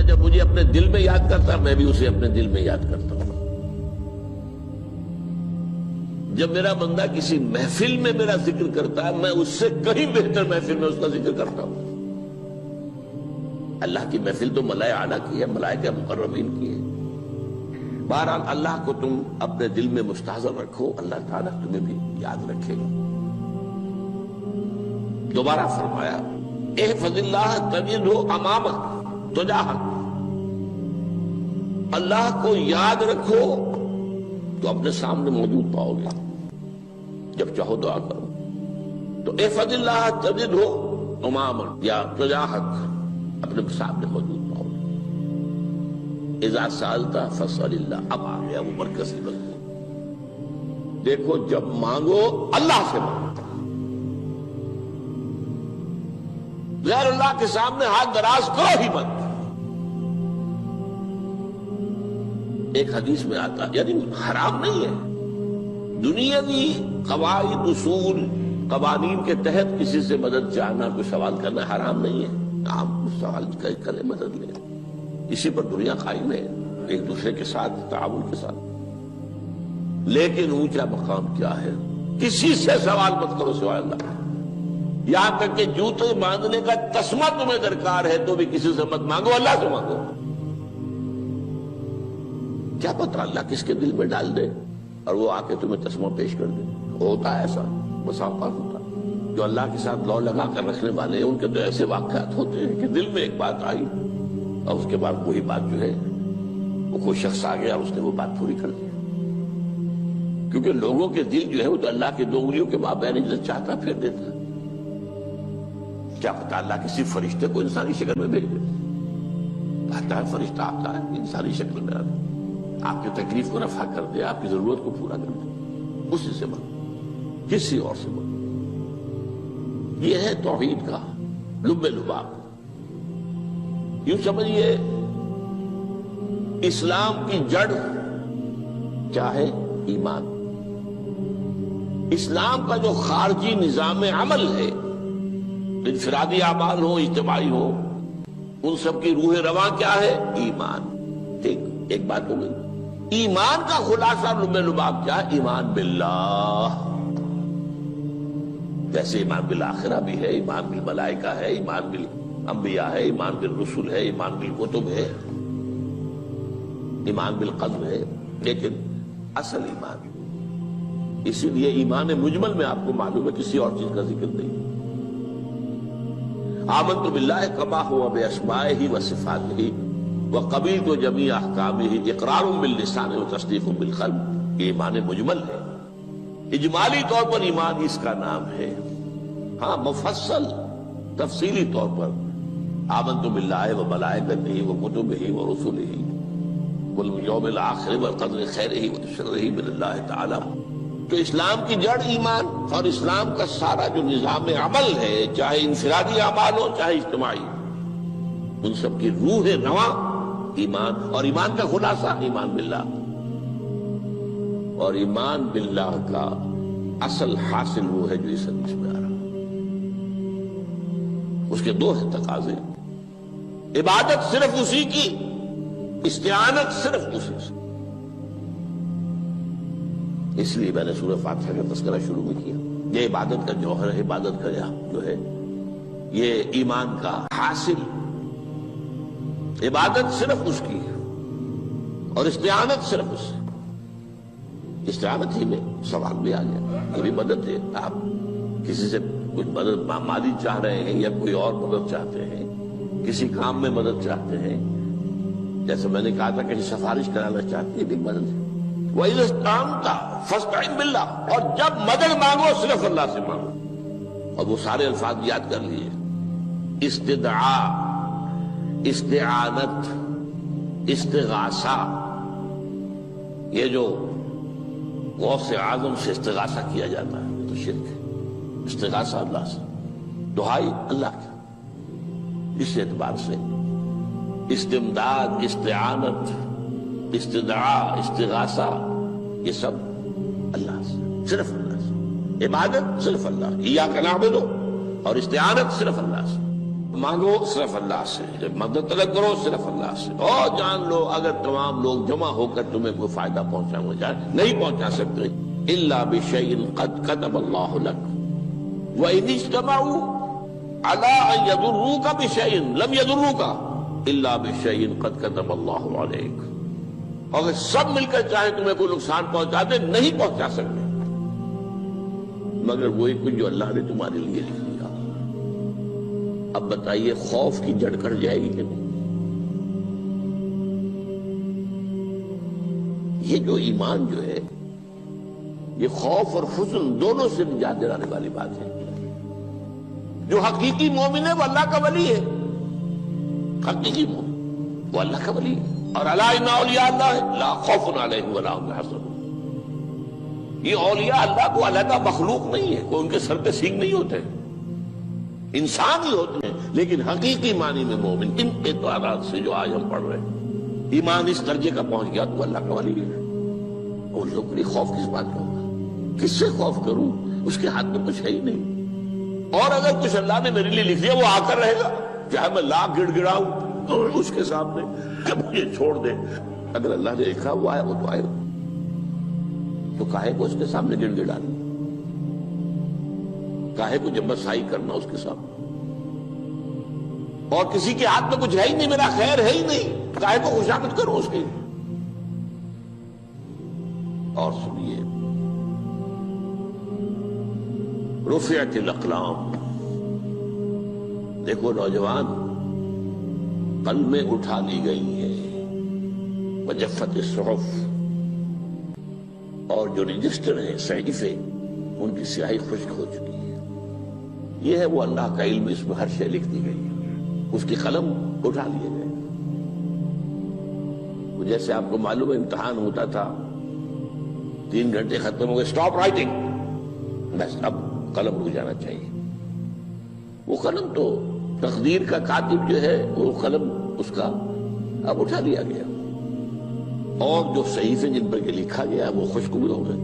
جب مجھے اپنے دل میں یاد کرتا میں بھی اسے اپنے دل میں یاد کرتا ہوں. جب میرا بندہ کسی محفل میں میرا ذکر کرتا ہے میں اس سے کہیں بہتر محفل میں اس کا ذکر کرتا ہوں. اللہ کی محفل تو ملائکہ اعلیٰ کی ہے، ملائکہ مقربین کی ہے. بہرحال اللہ کو تم اپنے دل میں مستحضر رکھو، اللہ تعالیٰ تمہیں بھی یاد رکھے گا. دوبارہ فرمایا احفظ اللہ تجدہ امامک تجاہک، اللہ کو یاد رکھو تو اپنے سامنے موجود پاؤ گے. جب چاہو دعا کرو تو احفظ اللہ تجدہ امامک یا تجاہک، اپنے سامنے موجود پاؤ گے. اذا سألت فاسأل اللہ، اب آ گیا وہ مرکزی مضمون. دیکھو جب مانگو اللہ سے مانگو، غیر اللہ کے سامنے ہاتھ دراز کرو ہی مت. ایک حدیث میں آتا یعنی حرام نہیں ہے، دنیاوی قواعد اصول قوانین کے تحت کسی سے مدد چاہنا، کوئی سوال کرنا حرام نہیں ہے. آپ سوال کریں، مدد لیں، اسی پر دنیا قائم ہے، ایک دوسرے کے ساتھ تعاون کے ساتھ. لیکن اونچا مقام کیا ہے؟ کسی سے سوال مت کرو سوائے اللہ. یہاں تک کہ جوتے باندھنے کا تسمہ تمہیں درکار ہے تو بھی کسی سے مت مانگو، اللہ سے مانگو. کیا پتہ اللہ کس کے دل میں ڈال دے اور وہ آ کے تمہیں تسمہ پیش کر دے. ہوتا ہے ایسا، بس اوقات ہوتا ہے. جو اللہ کے ساتھ لو لگا کر رکھنے والے ہیں ان کے تو ایسے واقعات ہوتے ہیں کہ دل میں ایک بات آئی اور اس کے بعد وہی بات جو ہے وہ کوئی شخص آ گیا اور اس نے وہ بات پوری کر دی. کیونکہ لوگوں کے دل جو ہے وہ تو اللہ کے دو انگلیوں کے مابین جو چاہتا پھیر دیتا ہے. کیا پتہ اللہ کسی فرشتے کو انسانی شکل میں بھیج دے. آتا ہے فرشتہ، آتا ہے انسانی شکل میں آتا ہے، آپ کی تکلیف کو رفع کر دے، آپ کی ضرورت کو پورا کر دے. اسی سے مانگو، کسی اور سے مانگو. یہ ہے توحید کا لب لباب. یوں سمجھیے اسلام کی جڑ کیا ہے؟ ایمان. اسلام کا جو خارجی نظام عمل ہے، انفرادی اعمال ہو اجتماعی ہو، ان سب کی روح رواں کیا ہے؟ ایمان. ٹھیک، ایک بات ہو گئی. ایمان کا خلاصہ لب لباب کیا ہے؟ ایمان باللہ. ویسے ایمان بالآخرہ بھی ہے، ایمان بالملائکہ ہے، ایمان بالانبیاء ہے، ایمان بالرسل ہے، ایمان بالکتب ہے، ایمان بالقدر ہے. لیکن اصل ایمان، اسی لیے ایمان مجمل میں آپ کو معلوم ہے کسی اور چیز کا ذکر نہیں. آمنت باللہ کما ہوا باسمائہ وصفاتہ وقبلت جمیع احکامہ اقرار باللسان وتصدیق بالقلب. یہ ایمان مجمل ہے. اجمالی طور پر ایمان اس کا نام ہے. ہاں مفصل تفصیلی طور پر آمنت باللہ وملائکتہ وکتبہ ورسلہ والیوم الآخر والقدر خیرہ وشرہ من اللہ تعالی. تو اسلام کی جڑ ایمان، اور اسلام کا سارا جو نظام عمل ہے، چاہے انفرادی اعمال ہو چاہے اجتماعی، ان سب کی روح رواں ایمان. اور ایمان کا خلاصہ ایمان باللہ. اور ایمان باللہ کا اصل حاصل وہ ہے جو اس حدیث میں آ رہا. اس کے دو ہیں تقاضے. عبادت صرف اسی کی، استعانت صرف اسی سے. اس لیے میں نے سورہ فاتحہ کا تذکرہ شروع میں کیا. یہ عبادت کا جوہر ہے، عبادت کا جو ہے یہ ایمان کا حاصل. عبادت صرف اس کی ہے اور استعانت صرف اس سے. استعانت ہی میں سوال بھی آ گیا، یہ بھی مدد ہے. آپ کسی سے کچھ مدد مالی چاہ رہے ہیں یا کوئی اور مدد چاہتے ہیں، کسی کام میں مدد چاہتے ہیں، جیسے میں نے کہا تھا کہ سفارش کرانا چاہتے ہیں، بھی مدد ہے. وَإِذَا اسْتَعَنْتَ فَاسْتَعِنْ بِاللَّهِ. اور جب مدد مانگو صرف اللہ سے مانگو. اور وہ سارے الفاظ یاد کر لیے: استدعاء، استعانت، استغاثہ. یہ جو غوث اعظم سے استغاثہ کیا جاتا ہے تو شرک ہے. استغاثہ اللہ سے، دعائی اللہ کی. اس اعتبار سے استمداد، استعانت، استدعاء، استغاثہ، یہ سب اللہ سے، صرف اللہ سے. عبادت صرف اللہ، ایاک نعبد، اور استعانت صرف اللہ سے. مانگو صرف اللہ سے، جب مدد طلب کرو صرف اللہ سے، اور جان لو اگر تمام لوگ جمع ہو کر تمہیں کوئی فائدہ پہنچانا جائے نہیں پہنچا سکتے، الا بشیء قد کتب اللہ لک وان اجتمعوا علی ان یضروک بشیء لم یضروک الا بشیء قد کتب اللہ علیک، اگر سب مل کر چاہے تمہیں کوئی نقصان پہنچا دے نہیں پہنچا سکتے مگر وہی کچھ جو اللہ نے تمہارے لیے لکھ دیا۔ اب بتائیے خوف کی جڑ کٹ جائے گی کہ نہیں؟ یہ جو ایمان جو ہے یہ خوف اور حزن دونوں سے نجات دلانے والی بات ہے۔ جو حقیقی مومن ہے وہ اللہ کا ولی ہے، حقیقی مومن وہ اللہ کا ولی ہے، اور الا ان اولیاء اللہ لا خوف علیہم ولا هم يحزنون۔ یہ اولیاء اللہ کو علیحدہ مخلوق نہیں ہے، کوئی ان کے سر پہ سینگ نہیں ہوتے، انسان ہی ہوتے ہیں، لیکن حقیقی معنی میں مومن ان اعتبارات سے جو آج ہم پڑھ رہے ہیں ایمان اس درجے کا پہنچ گیا تو اللہ کا ولی ہے۔ ان لوگوں کے لیے خوف کس بات کا ہوگا؟ کس سے خوف کروں؟ اس کے ہاتھ میں کچھ ہے ہی نہیں، اور اگر کچھ اللہ نے میرے لیے لکھ دیا وہ آ کر رہے گا، چاہے میں لاکھ گڑ گڑاؤں اور اس کے سامنے کہ مجھے چھوڑ دے، اگر اللہ نے لکھا وہ آیا وہ تو آئے گا، تو کاہے کو اس کے سامنے گڑ گڑانا، کاہے کو جبرسائی کرنا اس کے سامنے، اور کسی کے ہاتھ میں کچھ ہے ہی نہیں، میرا خیر ہے ہی نہیں، کاہے کو خوشامد کروں اس کی۔ اور سنیے، رفعت الاقلام، دیکھو نوجوان، قلمیں اٹھا لی گئی ہیں، وجفت الصحف، اور جو رجسٹر ہیں صحیفے ان کی سیاہی خشک ہو چکی ہے۔ یہ ہے وہ اللہ کا علم، اس میں ہر شے لکھ دی گئی ہے، اس کی قلم اٹھا لیے گئے۔ جیسے آپ کو معلوم ہے امتحان ہوتا تھا، 3 گھنٹے ختم ہو گئے، اسٹاپ رائٹنگ، بس اب قلم رک جانا چاہیے۔ وہ قلم تو تقدیر کا کاتب جو ہے وہ قلم اس کا اب اٹھا لیا گیا، اور جو صحیفے جن پر لکھا گیا وہ خشک بھی ہو گئے۔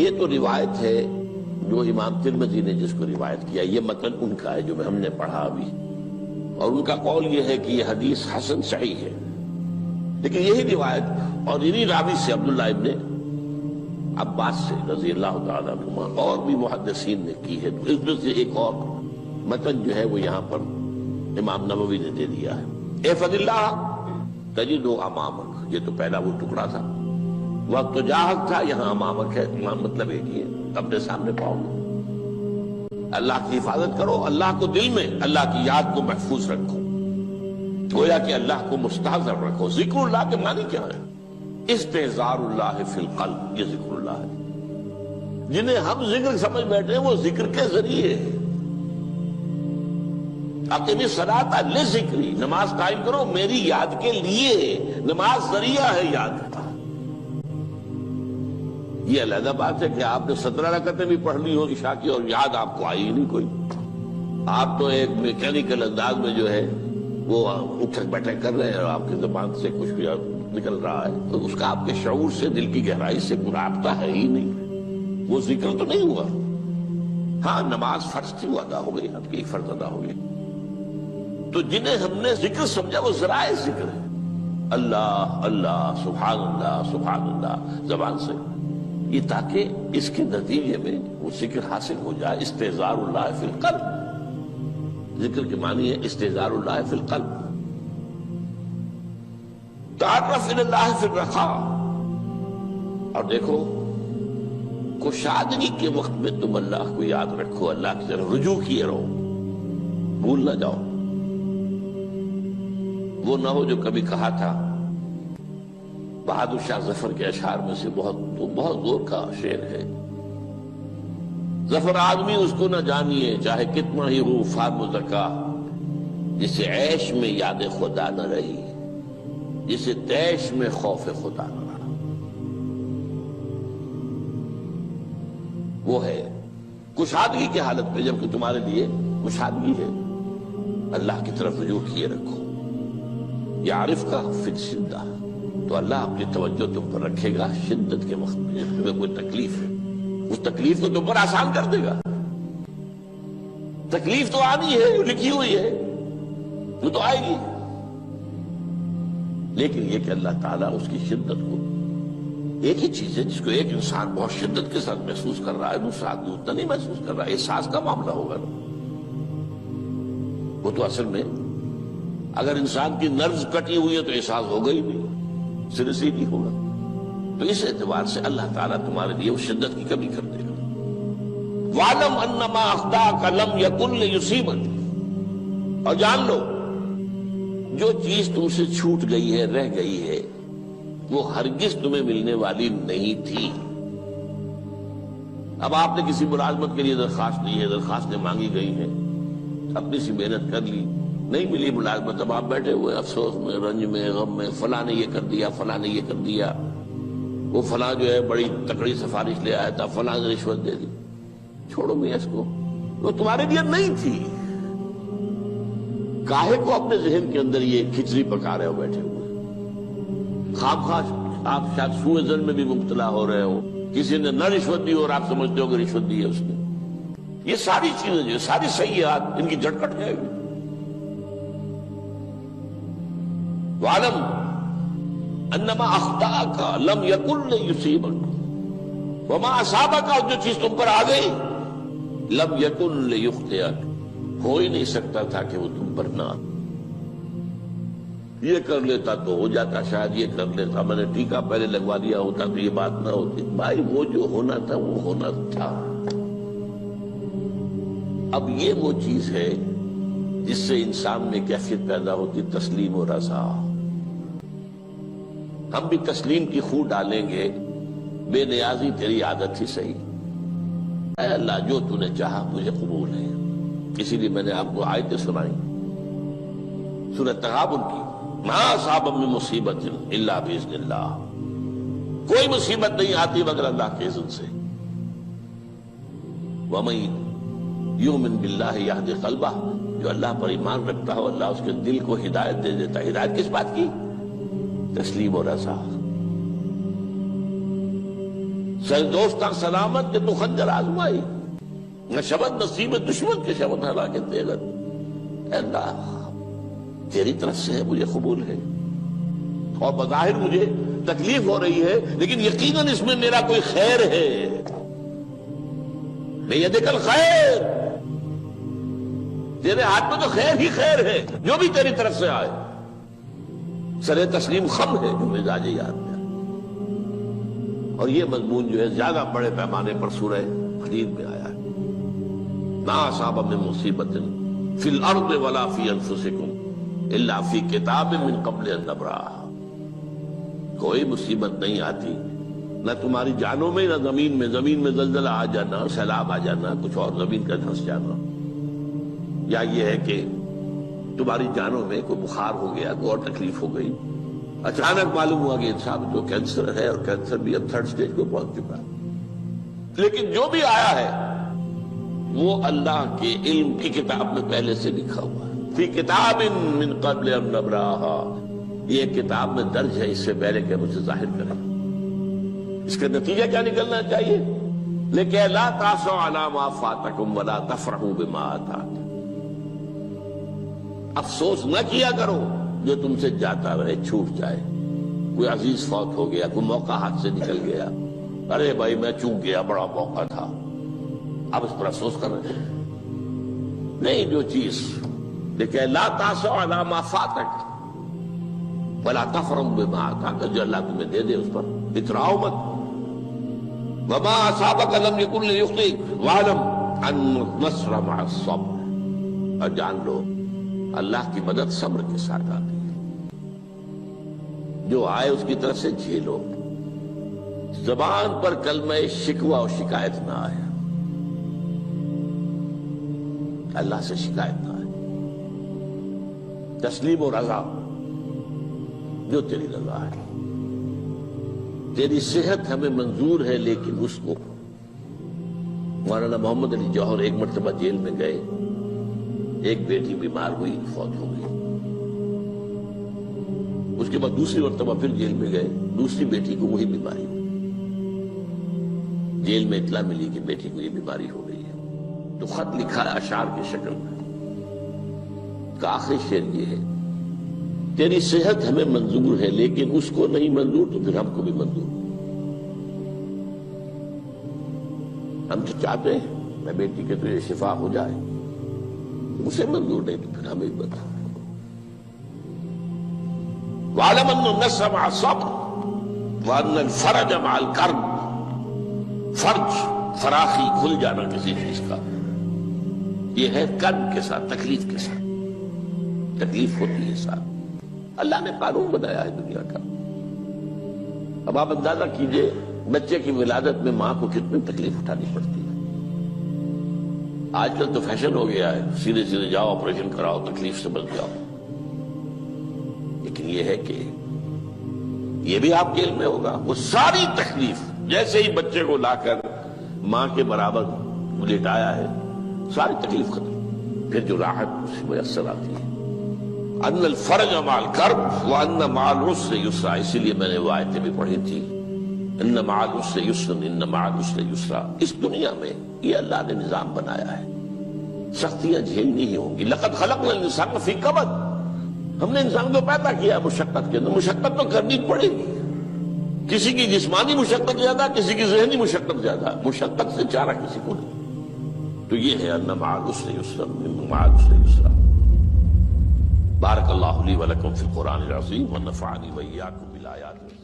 یہ تو روایت ہے جو امام ترمذی نے جس کو روایت کیا، یہ متن ان کا ہے جو ہم نے پڑھا ابھی، اور ان کا قول یہ ہے کہ یہ حدیث حسن صحیح ہے، لیکن یہی روایت اور انہی راوی سے عبداللہ ابن عباس سے رضی اللہ تعالیٰ عنہما اور بھی محدثین نے کی ہے، اس میں سے ایک اور متن جو ہے وہ یہاں پر امام نووی نے دے دیا ہے۔ احفظ اللہ تجدہ امامک، یہ تو پہلا وہ ٹکڑا تھا، وقت تو جاہک تھا، یہاں امامک ہے، امام مطلب ایک ہی ہے، اپنے سامنے پاؤ گے۔ اللہ کی حفاظت کرو، اللہ کو دل میں، اللہ کی یاد کو محفوظ رکھو، گویا کہ اللہ کو مستحضر رکھو۔ ذکر اللہ کے معنی کیا ہے؟ استحضار اللہ فی القلب، یہ ذکر اللہ ہے۔ جنہیں ہم ذکر سمجھ بیٹھے ہیں وہ ذکر کے ذریعے اقیم الصلاۃ لذکری، نماز قائم کرو میری یاد کے لیے، نماز ذریعہ ہے یاد کا۔ یہ علیحدہ بات ہے کہ آپ نے 17 رکعتیں بھی پڑھ لی ہو عشاء کی اور یاد آپ کو آئی ہی نہیں کوئی، آپ تو ایک میکینیکل انداز میں جو ہے وہ اٹھک بیٹھک کر رہے ہیں اور آپ کی زبان سے کچھ بھی نکل رہا ہے، تو اس کا آپ کے شعور سے، دل کی گہرائی سے کوئی رابطہ ہے ہی نہیں، وہ ذکر تو نہیں ہوا۔ ہاں نماز فرض تھی وہ ادا ہو گئی، آپ کی ایک فرض ادا ہو گئی۔ تو جنہیں ہم نے ذکر سمجھا وہ ذرائع ذکر ہے، اللہ اللہ سبحان اللہ زبان سے، یہ تاکہ اس کے نتیجے میں وہ ذکر حاصل ہو جائے۔ استحضار اللہ فی القلب، ذکر کے معنی ہے استحضار اللہ فی القلب۔ تعرف الی اللہ فی الرخاء، اور دیکھو کشادگی کے وقت میں تم اللہ کو یاد رکھو، اللہ کی طرف رجوع کیے رہو، بھول نہ جاؤ۔ وہ نہ ہو جو کبھی کہا تھا، بہادر شاہ ظفر کے اشعار میں سے بہت زور کا شعر ہے، ظفر آدمی اس کو نہ جانیے چاہے کتنا ہی ہو فام و زکا، جسے عیش میں یاد خدا نہ رہی، جسے تیش میں خوف خدا نہ رہا۔ وہ ہے کشادگی کی حالت میں، جبکہ تمہارے لیے کشادگی ہے، اللہ کی طرف رجوع کیے رکھو۔ یعرف کا فی الشدہ، تو اللہ اپنی توجہ تم پر رکھے گا شدت کے وقت میں، جب تمہیں کوئی تکلیف ہے اس تکلیف کو تم پر آسان کر دے گا۔ تکلیف تو آنی ہے، جو لکھی ہوئی ہے وہ تو آئے گی، لیکن یہ کہ اللہ تعالیٰ اس کی شدت کو، ایک ہی چیز ہے جس کو ایک انسان بہت شدت کے ساتھ محسوس کر رہا ہے، دوسرا آدمی اتنا نہیں محسوس کر رہا ہے، احساس کا معاملہ ہوگا نا۔ وہ تو اصل میں اگر انسان کی نرز کٹی ہوئی ہے تو احساس ہوگا ہی نہیں، سر سے نہیں ہوگا۔ تو اس اعتبار سے اللہ تعالیٰ تمہارے لیے وہ شدت کی کمی کر دے گا۔ وَاعْلَمْ أَنَّمَا أَخْطَأَكَ لَمْ يَكُنْ لِيُصِيبَكَ، اور جان لو جو چیز تم سے چھوٹ گئی ہے، رہ گئی ہے، وہ ہرگز تمہیں ملنے والی نہیں تھی۔ اب آپ نے کسی ملازمت کے لیے درخواست دی ہے، درخواستیں مانگی گئی ہیں، اپنی سی محنت کر لی، نہیں ملی ملازمت، اب آپ بیٹھے ہوئے افسوس میں، رنج میں، غم میں، فلاں نے یہ کر دیا، فلاں نے یہ کر دیا، وہ فلاں جو ہے بڑی تکڑی سفارش لے آیا تھا، فلاں نے رشوت دے دی۔ چھوڑو میاں اس کو، وہ تمہارے لیے نہیں تھی۔ کاہے کو اپنے ذہن کے اندر یہ کھچڑی پکا رہے ہو بیٹھے ہوئے؟ خواہ آپ شاید سوء ظن میں بھی مبتلا ہو رہے ہو، کسی نے نہ رشوت دی اور آپ سمجھتے ہو کہ رشوت دی ہے اس نے۔ یہ ساری چیزیں جو ساری سیئات، ان کی جڑ کٹ جائے گی۔ وَعْلَمْ أَنَّمَا أَخْطَأَكَ لَمْ يَكُنْ لِيُصِيبَكَ وَمَا أَصَابَكَ، جو چیز تم پر آ گئی، لَمْ يَكُنْ لِيُخْطِئَكَ، ہو ہی نہیں سکتا تھا کہ وہ تم پر نہ آ۔ یہ کر لیتا تو ہو جاتا، شاید یہ کر لیتا، میں نے ٹیکا پہلے لگوا دیا ہوتا تو یہ بات نہ ہوتی۔ بھائی وہ جو ہونا تھا وہ ہونا تھا۔ اب یہ وہ چیز ہے جس سے انسان میں کیفیت پیدا ہوتی، تسلیم و رضا۔ ہم بھی تسلیم کی خو ڈالیں گے، بے نیازی تیری عادت ہی صحیح، اے اللہ جو تو نے چاہا مجھے قبول ہے۔ اسی لیے میں نے آپ کو آیتیں سنائی سورہ تغابن کی، ما اصاب من مصیبت الا باذن اللہ، کوئی مصیبت نہیں آتی مگر اللہ کے اذن سے۔ وَمَن یؤمن باللہ یہدی قلبہ، جو اللہ پر ایمان رکھتا ہو اللہ اس کے دل کو ہدایت دے دیتا ہے۔ ہدایت کس بات کی؟ تسلیم و رضا۔ سر دوستاں سلامت کہ تو خنجر آزمائی، نہ شبد نصیب دشمن کے شبد ہلاکت دے گا۔ اے اللہ تیری طرف سے ہے، مجھے قبول ہے، اور بظاہر مجھے تکلیف ہو رہی ہے لیکن یقیناً اس میں میرا کوئی خیر ہے۔ بیدک الخیر، تیرے ہاتھ میں تو خیر ہی خیر ہے، جو بھی تیری طرف سے آئے۔ سر تسلیم خم ہے جو مزاج یاد میں، اور یہ مضمون جو ہے زیادہ بڑے پیمانے پر سورہ حدید میں آیا ہے۔ ما اصاب من مصیبت فی الارض ولا فی انفسکم الا فی کتاب من قبل ان نبرأھا، کوئی مصیبت نہیں آتی نہ تمہاری جانوں میں نہ زمین میں، زمین میں زلزلہ آ جانا، سیلاب آ جانا، کچھ اور زمین کا دھنس جانا، یا یہ ہے کہ تمہاری جانوں میں کوئی بخار ہو گیا، کوئی اور تکلیف ہو گئی، اچانک معلوم ہوا کہ انسان کو کینسر ہے اور کینسر بھی اب 3rd سٹیج کو پہنچ چکا ہے، لیکن جو بھی آیا ہے وہ اللہ کے علم کی کتاب میں پہلے سے لکھا ہوا ہے۔ فی کتاب من قبل ان نبرأھا، یہ کتاب میں درج ہے اس سے پہلے کہ ہم اسے ظاہر کریں۔ اس کا نتیجہ کیا نکلنا چاہیے؟ لیکن لا تأسوا علی ما فاتکم ولا تفرحوا بما آتاکم، افسوس نہ کیا کرو جو تم سے جاتا رہے، چھوٹ جائے، کوئی عزیز فوت ہو گیا، کوئی موقع ہاتھ سے نکل گیا، ارے بھائی میں چوک گیا، بڑا موقع تھا، اب اس پر افسوس کر رہے ہیں۔ نہیں، جو چیز لیکن لا تأسوا علی ما فاتک ولا تفرحوا بما آتاک، جو اللہ تمہیں دے دے اس پر اتراؤ مت۔ وما اصابک لم یکن لیخطئک واعلم ان النصر مع الصبر، اور جان لو اللہ کی مدد صبر کے ساتھ آتی ہے، جو آئے اس کی طرف سے جھیلو، زبان پر کلمہ شکوہ اور شکایت نہ آئے، اللہ سے شکایت نہ آئے، تسلیم و رضا، جو تیری رضا ہے۔ تیری صحت ہمیں منظور ہے لیکن اس کو، مولانا محمد علی جوہر ایک مرتبہ جیل میں گئے، ایک بیٹی بیمار ہوئی، فوت ہو گئی، اس کے بعد دوسری مرتبہ پھر جیل میں گئے، دوسری بیٹی کو وہی بیماری ہوئی، جیل میں اطلاع ملی کہ بیٹی کو یہ بیماری ہو گئی ہے۔ تو خط لکھا ہے اشعار کی شکل میں، کا آخری شعر یہ ہے: تیری صحت ہمیں منظور ہے لیکن اس کو نہیں منظور تو پھر ہم کو بھی منظور۔ ہم تو چاہتے ہیں میں بیٹی کے تجھے شفا ہو جائے، اسے منظور نہیں تو پھر ہمیں بھی بتا۔ وَاعْلَمْ أَنَّ النَّصْرَ مَعَ الصَّبْرِ وَأَنَّ الْفَرَجَ مَعَ الْكَرْبِ۔ فرج، فراخی، کھل جانا کسی چیز کا، یہ ہے کرب کے ساتھ، تکلیف کے ساتھ، تکلیف ہوتی ہے ساتھ۔ اللہ نے قانون بنایا ہے دنیا کا۔ اب آپ اندازہ کیجئے بچے کی ولادت میں ماں کو کتنی تکلیف اٹھانی پڑتی ہے۔ آج کل تو فیشن ہو گیا ہے، سیدھے سیدھے جاؤ، آپریشن کراؤ، تکلیف سے بچ جاؤ، لیکن یہ ہے کہ یہ بھی آپ کے علم میں ہوگا، وہ ساری تکلیف جیسے ہی بچے کو لا کر ماں کے برابر لٹایا ہے، ساری تکلیف ختم، پھر جو راحت اس میں میسر آتی ہے۔ ان الفرج مع الکرب وان مع العسر یسرا، اسی لیے میں نے وہ آیتیں بھی پڑھی تھی، ان مع العسر یسرا، ان مع العسر یسرا۔ اس دنیا میں یہ اللہ نے نظام بنایا ہے، سختیاں جھیلنی ہی ہوں گی۔ لقد خلقنا الانسان فی کبد، ہم نے انسان کو پیدا کیا مشقت کے اندر، مشقت تو کرنی پڑے گی۔ کسی کی جسمانی مشقت زیادہ، کسی کی ذہنی مشقت زیادہ، مشقت سے چارہ کسی کو نہیں۔ تو یہ ہے ان مع العسر یسرا، ان مع العسر یسرا۔ بارک اللہ لی ولکم فی القرآن العظیم ونفعنی وإیاکم بالآیات۔